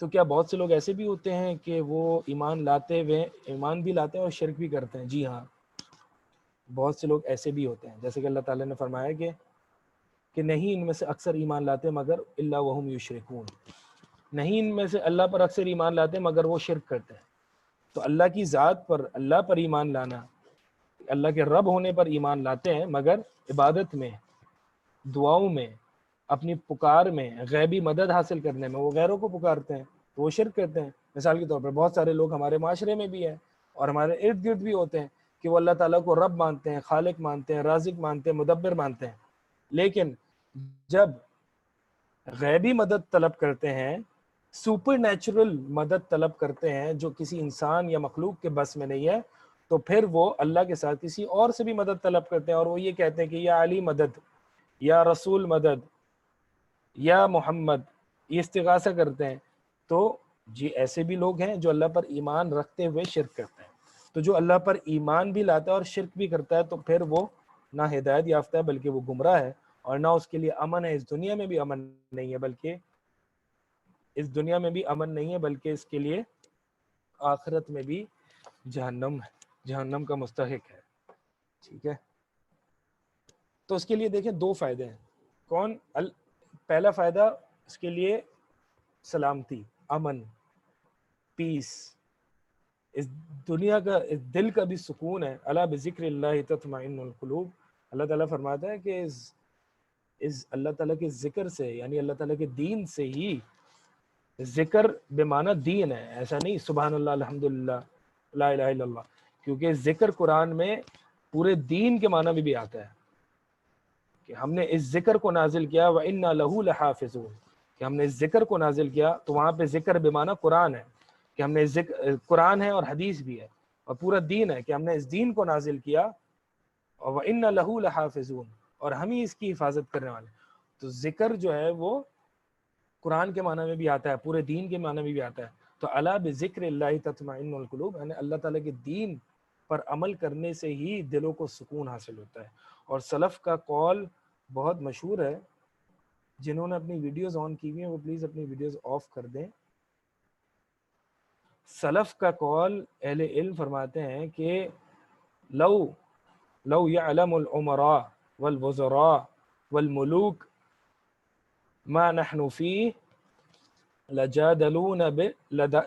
تو کیا بہت سے لوگ ایسے بھی ہوتے ہیں کہ وہ ایمان لاتے ہوئے ایمان بھی لاتے ہیں اور شرک بھی کرتے ہیں؟ جی ہاں، بہت سے لوگ ایسے بھی ہوتے ہیں، جیسے کہ اللہ تعالیٰ نے فرمایا کہ نہیں ان میں سے اکثر ایمان لاتے مگر الا وہم یشرکون، نہیں ان میں سے اللہ پر اکثر ایمان لاتے مگر وہ شرک کرتے ہیں۔ تو اللہ کی ذات پر، اللہ پر ایمان لانا، اللہ کے رب ہونے پر ایمان لاتے ہیں، مگر عبادت میں، دعاؤں میں، اپنی پکار میں، غیبی مدد حاصل کرنے میں وہ غیروں کو پکارتے ہیں، تو وہ شرک کرتے ہیں۔ مثال کے طور پر بہت سارے لوگ ہمارے معاشرے میں بھی ہیں اور ہمارے ارد گرد بھی ہوتے ہیں کہ وہ اللہ تعالیٰ کو رب مانتے ہیں، خالق مانتے ہیں، رازق مانتے ہیں، مدبر مانتے ہیں، لیکن جب غیبی مدد طلب کرتے ہیں، سپر نیچرل مدد طلب کرتے ہیں جو کسی انسان یا مخلوق کے بس میں نہیں ہے، تو پھر وہ اللہ کے ساتھ کسی اور سے بھی مدد طلب کرتے ہیں، اور وہ یہ کہتے ہیں کہ یا علی مدد، یا رسول مدد، یا محمد، یہ استغاثہ کرتے ہیں۔ تو جی ایسے بھی لوگ ہیں جو اللہ پر ایمان رکھتے ہوئے شرک کرتے ہیں۔ تو جو اللہ پر ایمان بھی لاتا ہے اور شرک بھی کرتا ہے تو پھر وہ نہ ہدایت یافتہ ہے بلکہ وہ گمراہ ہے، اور نہ اس کے لیے امن ہے، اس دنیا میں بھی امن نہیں ہے، بلکہ اس دنیا میں بھی امن نہیں ہے بلکہ اس کے لیے آخرت میں بھی جہنم کا مستحق ہے۔ ٹھیک ہے، تو اس کے لیے دیکھیں دو فائدے ہیں۔ پہلا فائدہ اس کے لیے سلامتی، امن، پیس، اس دنیا کا، اس دل کا بھی سکون ہے۔ الا بذکر اللہ تطمئن القلوب، اللہ تعالیٰ فرماتا ہے کہ اس اللہ تعالیٰ کے ذکر سے، یعنی اللہ تعالیٰ کے دین سے ہی ذکر بمعنی دین ہے، ایسا نہیں سبحان اللہ الحمدللہ لا الہ الا اللہ، کیونکہ ذکر قرآن میں پورے دین کے معنی میں بھی آتا ہے کہ ہم نے اس ذکر کو نازل کیا وَإِنَّا لَهُ لَحَافِظُونَ، کہ ہم نے اس ذکر کو نازل کیا، تو وہاں پہ ذکر بمعنی قرآن ہے کہ ہم نے ذکر قرآن ہے اور حدیث بھی ہے اور پورا دین ہے کہ ہم نے اس دین کو نازل کیا، اور وَإِنَّا لَهُ لَحَافِظُونَ، اور ہم ہی اس کی حفاظت کرنے والے۔ تو ذکر جو ہے وہ قرآن کے معنی میں بھی آتا ہے، پورے دین کے معنی میں بھی آتا ہے۔ تو الا بذکر اللہ تطمئن القلوب، یعنی اللہ تعالیٰ کے دین پر عمل کرنے سے ہی دلوں کو سکون حاصل ہوتا ہے۔ اور سلف کا قول بہت مشہور ہے، جنہوں نے اپنی ویڈیوز آن کی ہوئی ہیں وہ پلیز اپنی ویڈیوز آف کر دیں۔ سلف کا قول اہل علم فرماتے ہیں کہ لو یعلم العمراء والوزراء والملوک ما نحن فيه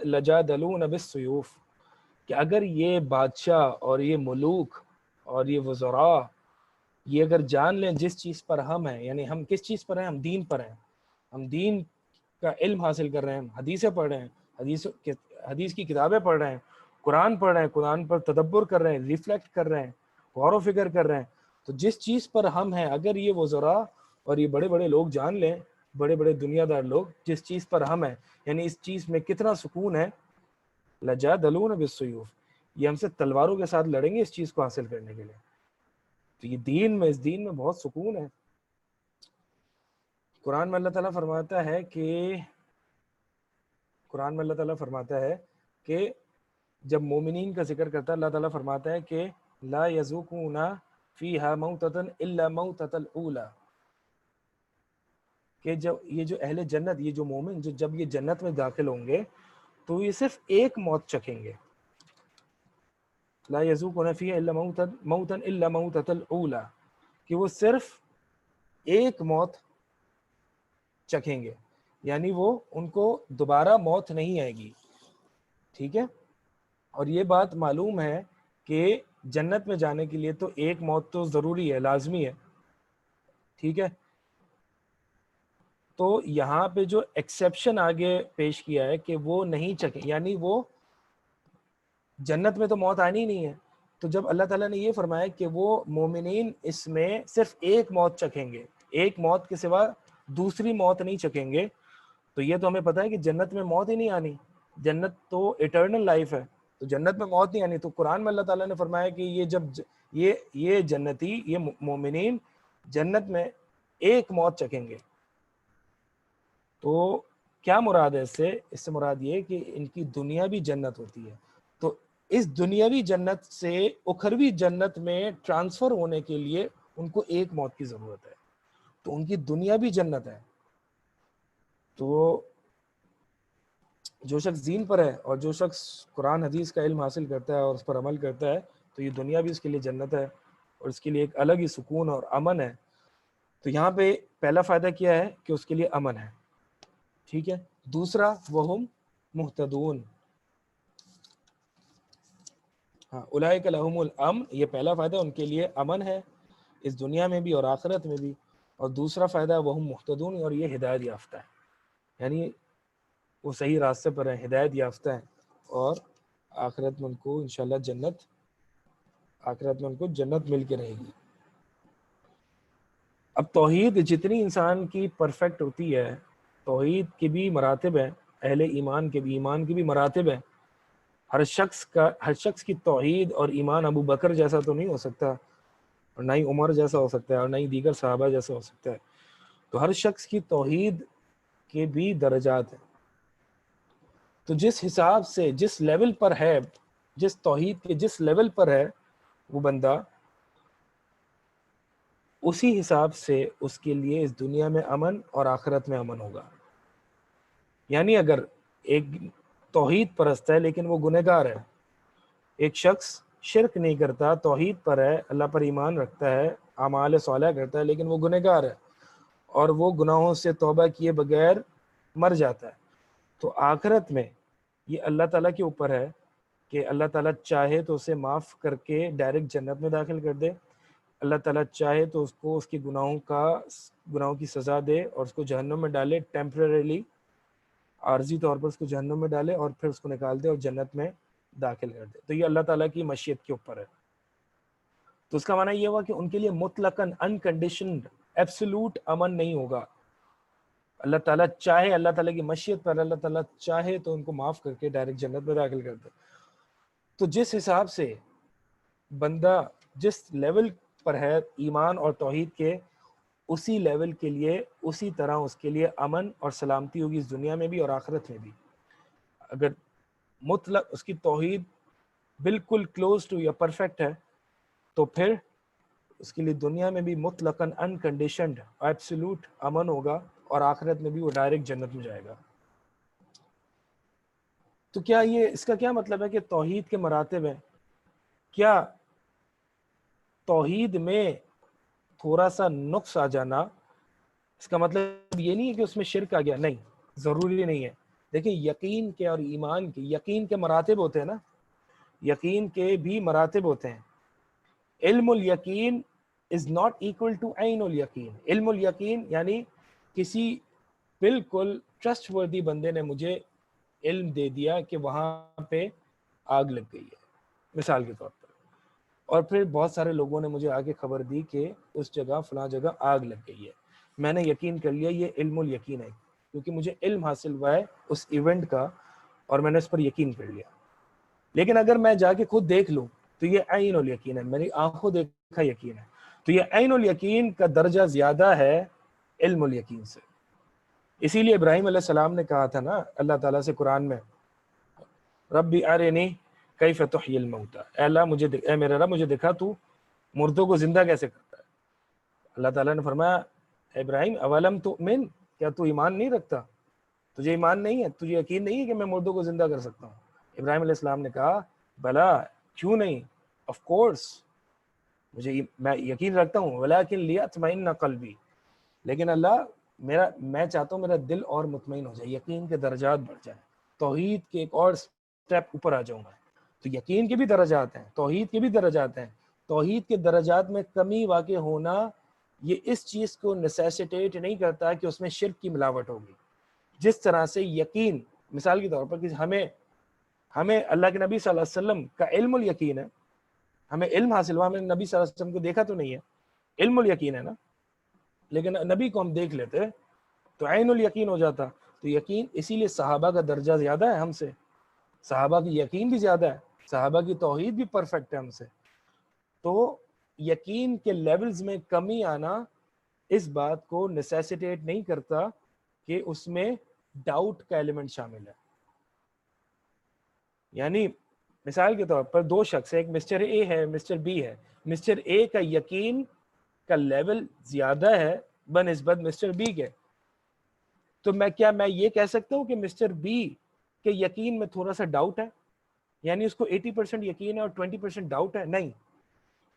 لجادلون بالسیوف، کہ اگر یہ بادشاہ اور یہ ملوک اور یہ وزراء یہ اگر جان لیں جس چیز پر ہم ہیں، یعنی ہم کس چیز پر ہیں، ہم دین پر ہیں، ہم دین کا علم حاصل کر رہے ہیں، ہم حدیثیں پڑھ رہے ہیں، حدیث کی کتابیں پڑھ رہے ہیں، قرآن پڑھ رہے ہیں، قرآن پر تدبر کر رہے ہیں، ریفلیکٹ کر رہے ہیں، غور و فکر کر رہے ہیں، تو جس چیز پر ہم ہیں اگر یہ وزراء اور یہ بڑے بڑے لوگ جان لیں، بڑے بڑے دنیا دار لوگ جس چیز پر ہم ہیں، یعنی اس چیز میں کتنا سکون ہے، لجادلون بالسیوف، یہ ہم سے تلواروں کے ساتھ لڑیں گے اس چیز کو حاصل کرنے کے لیے۔ تو یہ دین میں، اس دین میں بہت سکون ہے۔ قرآن میں اللہ تعالیٰ فرماتا ہے کہ جب مومنین کا ذکر کرتا ہے اللہ تعالیٰ فرماتا ہے کہ لا یذوقون فیہا موتۃ الا موتۃ الاولی، کہ یہ جو اہل جنت، یہ جو مومن جب یہ جنت میں داخل ہوں گے تو یہ صرف ایک موت چکھیں گے، لا یذوقون فیہا الا موتا الا موتۃ الاولی، کہ وہ صرف ایک موت چکھیں گے، یعنی وہ ان کو دوبارہ موت نہیں آئے گی، ٹھیک ہے۔ اور یہ بات معلوم ہے کہ جنت میں جانے کے لیے تو ایک موت تو ضروری ہے، لازمی ہے، ٹھیک ہے۔ تو یہاں پہ جو ایکسیپشن آگے پیش کیا ہے کہ وہ نہیں چکے، یعنی وہ جنت میں تو موت آنی نہیں ہے، تو جب اللہ تعالیٰ نے یہ فرمایا کہ وہ مومنین اس میں صرف ایک موت چکھیں گے، ایک موت کے سوا دوسری موت نہیں چکھیں گے، تو یہ تو ہمیں پتہ ہے کہ جنت میں موت ہی نہیں آنی، جنت تو ایٹرنل لائف ہے، تو جنت میں موت نہیں آنی۔ تو قرآن میں اللہ تعالیٰ نے فرمایا کہ یہ جب یہ جنتی، یہ مومنین جنت میں ایک موت چکھیں گے، تو کیا مراد ہے اس سے مراد یہ کہ ان کی دنیا بھی جنت ہوتی ہے، تو اس دنیاوی جنت سے اخروی جنت میں ٹرانسفر ہونے کے لیے ان کو ایک موت کی ضرورت ہے، تو ان کی دنیا بھی جنت ہے۔ تو جو شخص دین پر ہے اور جو شخص قرآن حدیث کا علم حاصل کرتا ہے اور اس پر عمل کرتا ہے تو یہ دنیا بھی اس کے لیے جنت ہے اور اس کے لیے ایک الگ ہی سکون اور امن ہے۔ تو یہاں پہ پہلا فائدہ کیا ہے کہ اس کے لیے امن ہے، ٹھیک ہے۔ دوسرا وہم مہتدون، ہاں اولئک لہم الامن، یہ پہلا فائدہ ان کے لیے امن ہے اس دنیا میں بھی اور آخرت میں بھی، اور دوسرا فائدہ وہم مہتدون، اور یہ ہدایت یافتہ ہے، یعنی وہ صحیح راستے پر ہیں، ہدایت یافتہ ہیں، اور آخرت میں ان کو انشاءاللہ جنت مل کے رہے گی۔ اب توحید جتنی انسان کی پرفیکٹ ہوتی ہے، توحید کی بھی مراتب ہیں، اہل ایمان کے بھی مراتب ہیں۔ ہر شخص کی توحید اور ایمان ابو بکر جیسا تو نہیں ہو سکتا، اور نہ ہی عمر جیسا ہو سکتا ہے، اور نہ ہی دیگر صحابہ جیسا ہو سکتا ہے۔ تو ہر شخص کی توحید کے بھی درجات ہیں، تو جس حساب سے جس لیول پر ہے، جس توحید کے جس لیول پر ہے وہ بندہ، اسی حساب سے اس کے لیے اس دنیا میں امن اور آخرت میں امن ہوگا۔ یعنی اگر ایک توحید پرست ہے لیکن وہ گنہگار ہے، ایک شخص شرک نہیں کرتا، توحید پر ہے، اللہ پر ایمان رکھتا ہے، اعمال صالحہ کرتا ہے، لیکن وہ گنہگار ہے اور وہ گناہوں سے توبہ کیے بغیر مر جاتا ہے، تو آخرت میں یہ اللہ تعالیٰ کے اوپر ہے کہ اللہ تعالیٰ چاہے تو اسے معاف کر کے ڈائریکٹ جنت میں داخل کر دے، اللہ تعالیٰ چاہے تو اس کو اس کے گناہوں کی سزا دے اور اس کو جہنم میں ڈالے ٹیمپریریلی، عارضی طور پر اس کو جہنم میں ڈالے اور پھر اس کو نکال دے اور جنت میں داخل کر دے. تو یہ اللہ تعالیٰ کی مشیت کے اوپر ہے. تو اس کا معنی یہ ہوا کہ ان کے لیے مطلقاً انکنڈیشنڈ ایبسولوٹ امن نہیں ہوگا. اللہ تعالیٰ چاہے، اللہ تعالیٰ کی مشیت پر اللہ تعالیٰ چاہے تو ان کو معاف کر کے ڈائریکٹ جنت میں داخل کر دے. تو جس حساب سے بندہ جس لیول پر ہے ایمان اور توحید کے، اسی لیول کے لیے اسی طرح اس کے لیے امن اور سلامتی ہوگی اس دنیا میں بھی اور آخرت میں بھی. اگر مطلق اس کی توحید بالکل کلوز ٹو یا پرفیکٹ ہے تو پھر اس کے لیے دنیا میں بھی مطلقاً انکنڈیشنڈ ایبسولوٹ امن ہوگا اور آخرت میں بھی وہ ڈائریکٹ جنت میں جائے گا. تو کیا یہ اس کا کیا مطلب ہے کہ توحید کے مراتب ہیں؟ کیا توحید میں تھوڑا سا نقص آ جانا اس کا مطلب یہ نہیں ہے کہ اس میں شرک آ گیا؟ نہیں، ضروری نہیں ہے. دیکھیں یقین کے اور ایمان کے، یقین کے مراتب ہوتے ہیں نا، یقین کے بھی مراتب ہوتے ہیں. علم الیقین از ناٹ ایکول ٹو عین الیقین. علم الیقین یعنی کسی بالکل ٹرسٹ وردی بندے نے مجھے علم دے دیا کہ وہاں پہ آگ لگ گئی ہے مثال کے طور پر، اور پھر بہت سارے لوگوں نے مجھے آگے خبر دی کہ اس جگہ فلاں جگہ آگ لگ گئی ہے. میں نے یقین کر لیا یہ علم الیقین ہے، کیونکہ مجھے علم حاصل ہوا ہے اس ایونٹ کا اور میں نے اس پر یقین کر لیا. لیکن اگر میں جا کے خود دیکھ لوں تو یہ عین الیقین ہے، میری آنکھوں دیکھا یقین ہے. تو یہ عین الیقین کا درجہ زیادہ ہے علم الیقین سے. اسی لیے ابراہیم علیہ السلام نے کہا تھا نا اللہ تعالیٰ سے قرآن میں، ربی ارنی کیف تحیی الموتى، اے اللہ مجھے اے میرے رب مجھے دکھا تو مردوں کو زندہ کیسے کرتا ہے. اللہ تعالیٰ نے فرمایا ابراہیم اولم تؤمن، کیا تو ایمان نہیں رکھتا؟ تجھے ایمان نہیں ہے، تجھے یقین نہیں ہے کہ میں مردوں کو زندہ کر سکتا ہوں؟ ابراہیم علیہ السلام نے کہا بلا، کیوں نہیں، آف کورس مجھے میں یقین رکھتا ہوں، ولکن لیطمئن قلبی، لیکن اللہ میں چاہتا ہوں میرا دل اور مطمئن ہو جائے، یقین کے درجات بڑھ جائیں، توحید کے ایک اور سٹیپ اوپر آ جاؤں میں. تو یقین کے بھی درجات ہیں، توحید کے بھی درجات ہیں. توحید کے درجات میں کمی واقع ہونا یہ اس چیز کو نیسیسیٹیٹ نہیں کرتا کہ اس میں شرک کی ملاوٹ ہوگی. جس طرح سے یقین، مثال کے طور پر کہ ہمیں اللہ کے نبی صلی اللہ علیہ وسلم کا علم الیقین ہے، ہمیں علم حاصل ہوا، ہمیں نبی صلی اللہ علیہ وسلم کو دیکھا تو نہیں ہے، علم الیقین ہے نا، لیکن نبی کو ہم دیکھ لیتے تو عین الیقین ہو جاتا. تو یقین اسی لیے صحابہ کا درجہ زیادہ ہے ہم سے، صحابہ کی یقین بھی زیادہ ہے، صحابہ کی توحید بھی پرفیکٹ ہے ہم سے. تو یقین کے لیولز میں کمی آنا اس بات کو نیسیسیٹیٹ نہیں کرتا کہ اس میں ڈاؤٹ کا ایلیمنٹ شامل ہے. یعنی مثال کے طور پر دو شخص ہیں، ایک مسٹر اے ہے مسٹر بی ہے. مسٹر اے کا یقین کا لیول زیادہ ہے بنسبت مسٹر بی کے. تو میں یہ کہہ سکتا ہوں کہ مسٹر بی کے یقین میں تھوڑا سا ڈاؤٹ ہے، یعنی اس کو 80% یقین ہے اور 20% ڈاؤٹ ہے؟ نہیں،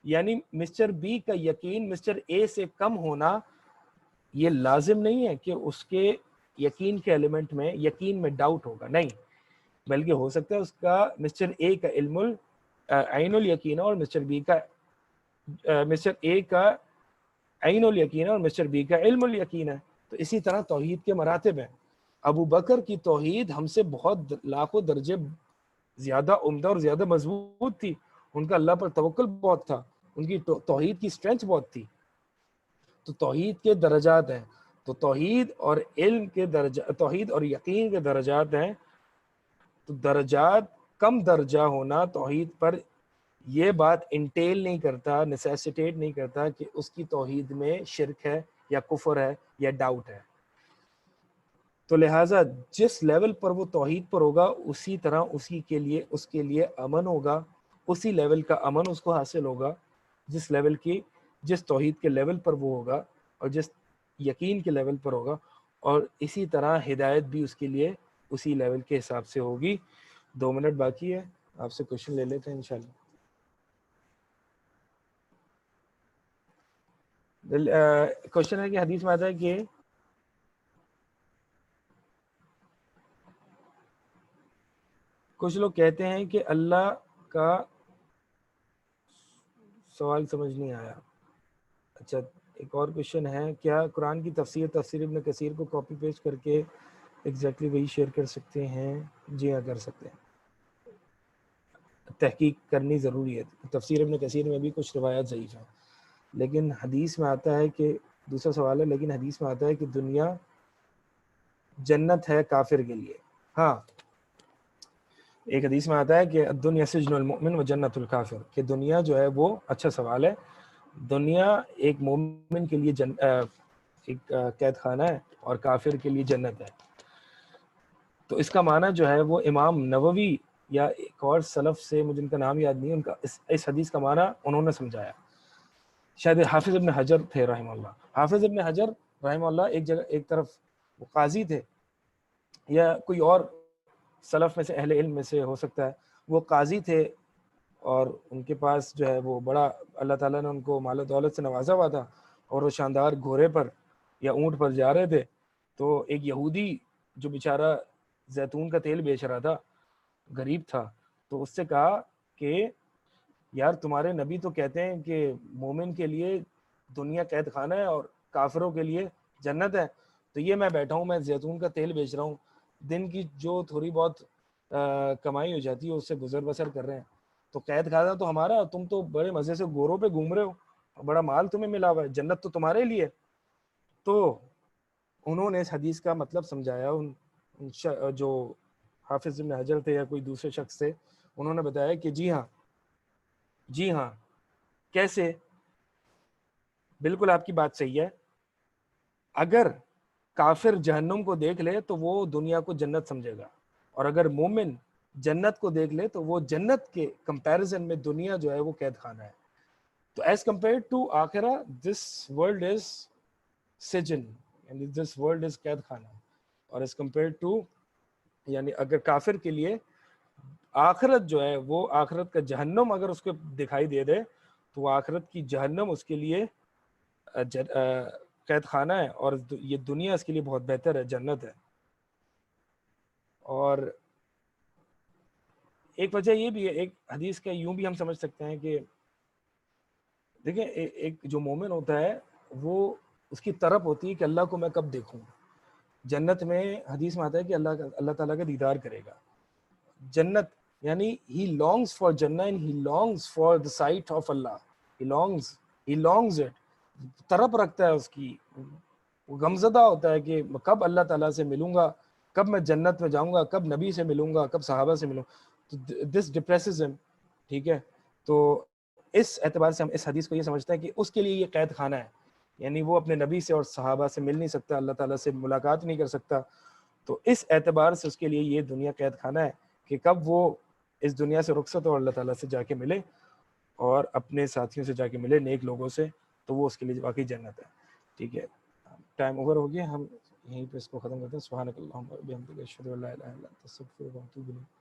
یعنی مسٹر بی کا یقین مسٹر اے سے کم ہونا یہ لازم نہیں ہے کہ اس کے یقین کے ایلیمنٹ میں یقین میں ڈاؤٹ ہوگا، نہیں، بلکہ ہو سکتا ہے اس کا مسٹر اے کا علم عین الیقین اور مسٹر بی کا مسٹر اے کا عین الیقین اور مسٹر بی کا علم الیقین ہے. تو اسی طرح توحید کے مراتب ہیں. ابو بکر کی توحید ہم سے بہت لاکھوں درجے زیادہ عمدہ اور زیادہ مضبوط تھی، ان کا اللہ پر توکل بہت تھا، ان کی توحید کی اسٹرینتھ بہت تھی. تو توحید کے درجات ہیں، تو توحید اور علم کے درجہ، توحید اور یقین کے درجات ہیں. تو درجات کم درجہ ہونا توحید پر یہ بات انٹیل نہیں کرتا، نیسیسیٹیٹ نہیں کرتا کہ اس کی توحید میں شرک ہے یا کفر ہے یا ڈاؤٹ ہے. تو لہٰذا جس لیول پر وہ توحید پر ہوگا اسی طرح اس کے لیے امن ہوگا، اسی لیول کا امن اس کو حاصل ہوگا جس توحید کے لیول پر وہ ہوگا اور جس یقین کے لیول پر ہوگا. اور اسی طرح ہدایت بھی اس کے لیے اسی لیول کے حساب سے ہوگی. 2 منٹ باقی ہے، آپ سے کوشچن لے لیتے ہیں انشاءاللہ. کوشچن ہے کہ حدیث میں آتا ہے کہ کچھ لوگ کہتے ہیں کہ اللہ کا، سوال سمجھ نہیں آیا. اچھا ایک اور کوشچن ہے، کیا قرآن کی تفسیر ابن کثیر کو کاپی پیسٹ کر کے ایگزیکٹلی وہی شیئر کر سکتے ہیں. جی ہاں کر سکتے ہیں. تحقیق کرنی ضروری ہے. تفسیر ابن کثیر میں بھی کچھ روایات ضعیف ہیں، لیکن حدیث میں آتا ہے کہ دوسرا سوال ہے، لیکن حدیث میں آتا ہے کہ دنیا جنت ہے کافر کے لیے. ہاں ایک حدیث میں آتا ہے کہ دنیا سجن المؤمن و جنت الکافر، کہ دنیا جو ہے وہ، اچھا سوال ہے، دنیا ایک مومن کے لیے ایک قید خانہ ہے اور کافر کے لیے جنت ہے. تو اس کا معنی جو ہے وہ امام نووی یا ایک اور سلف سے، مجھے ان کا نام یاد نہیں، ان کا اس حدیث کا معنی انہوں نے سمجھایا. شاید حافظ ابن حجر تھے رحمہ اللہ. حافظ ابن حجر رحمہ اللہ ایک جگہ، ایک طرف وہ قاضی تھے، یا کوئی اور سلف میں سے، اہل علم میں سے ہو سکتا ہے، وہ قاضی تھے اور ان کے پاس جو ہے وہ بڑا، اللہ تعالیٰ نے ان کو مال و دولت سے نوازا ہوا تھا، اور وہ شاندار گھوڑے پر یا اونٹ پر جا رہے تھے. تو ایک یہودی جو بیچارہ زیتون کا تیل بیچ رہا تھا، غریب تھا، تو اس سے کہا کہ یار تمہارے نبی تو کہتے ہیں کہ مومن کے لیے دنیا قید خانہ ہے اور کافروں کے لیے جنت ہے، تو یہ میں بیٹھا ہوں، میں زیتون کا تیل بیچ رہا ہوں، دن کی جو تھوڑی بہت کمائی ہو جاتی ہے اس سے گزر بسر کر رہے ہیں، تو قید خانہ تو ہمارا، تم تو بڑے مزے سے گوروں پہ گھوم رہے ہو، بڑا مال تمہیں ملا ہوا ہے، جنت تو تمہارے لیے. تو انہوں نے اس حدیث کا مطلب سمجھایا. جو حافظ ابن حجر تھے یا کوئی دوسرے شخص تھے، انہوں نے بتایا کہ جی ہاں، جی ہاں. کیسے؟ بالکل آپ کی بات صحیح ہے. اگر کافر جہنم کو دیکھ لے تو وہ دنیا کو جنت سمجھے گا، اور اگر مومن جنت کو دیکھ لے تو وہ جنت کے کمپیریزن میں دنیا جو ہے وہ قید خانہ ہے. تو ایز کمپیئر ٹو آخرہ، دس ورلڈ از سجن، یعنی دس ورلڈ از قید خانہ. اور ایز کمپیئر ٹو، یعنی اگر کافر کے لیے آخرت جو ہے وہ، آخرت کا جہنم اگر اس کو دکھائی دے دے تو وہ آخرت کی جہنم اس کے لیے قید خانہ ہے، اور یہ دنیا اس کے لیے بہت بہتر ہے، جنت ہے. اور ایک وجہ یہ بھی ہے، ایک حدیث کا یوں بھی ہم سمجھ سکتے ہیں کہ دیکھیں ایک جو مومن ہوتا ہے وہ، اس کی طرف ہوتی ہے کہ اللہ کو میں کب دیکھوں. جنت میں حدیث میں آتا ہے کہ اللہ تعالیٰ کا دیدار کرے گا. جنت یعنی he longs for Jannah and he longs for the sight of Allah. He longs it. طرف رکھتا ہے اس کی، وہ غمزدہ ہوتا ہے کہ کب اللہ تعالیٰ سے ملوں گا، کب میں جنت میں جاؤں گا، کب نبی سے ملوں گا، کب صحابہ سے ملوں. تو دس ڈپریسز him. ٹھیک ہے، تو اس اعتبار سے ہم اس حدیث کو یہ سمجھتے ہیں کہ اس کے لیے یہ قید خانہ ہے، یعنی وہ اپنے نبی سے اور صحابہ سے مل نہیں سکتا، اللہ تعالیٰ سے ملاقات نہیں کر سکتا. تو اس اعتبار سے اس کے لیے یہ دنیا قید خانہ ہے کہ کب وہ اس دنیا سے رخصت ہو، اللہ تعالیٰ سے جا کے ملے اور اپنے ساتھیوں سے جا کے ملے، نیک لوگوں سے، تو وہ اس کے لیے واقعی جنت ہے. ٹھیک ہے، ٹائم اوور ہو گیا، ہم یہیں پہ اس کو ختم کرتے ہیں. سبحانک اللہم و بحمدک، اشہد ان لا الہ الا انت، استغفرک و اتوب الیک.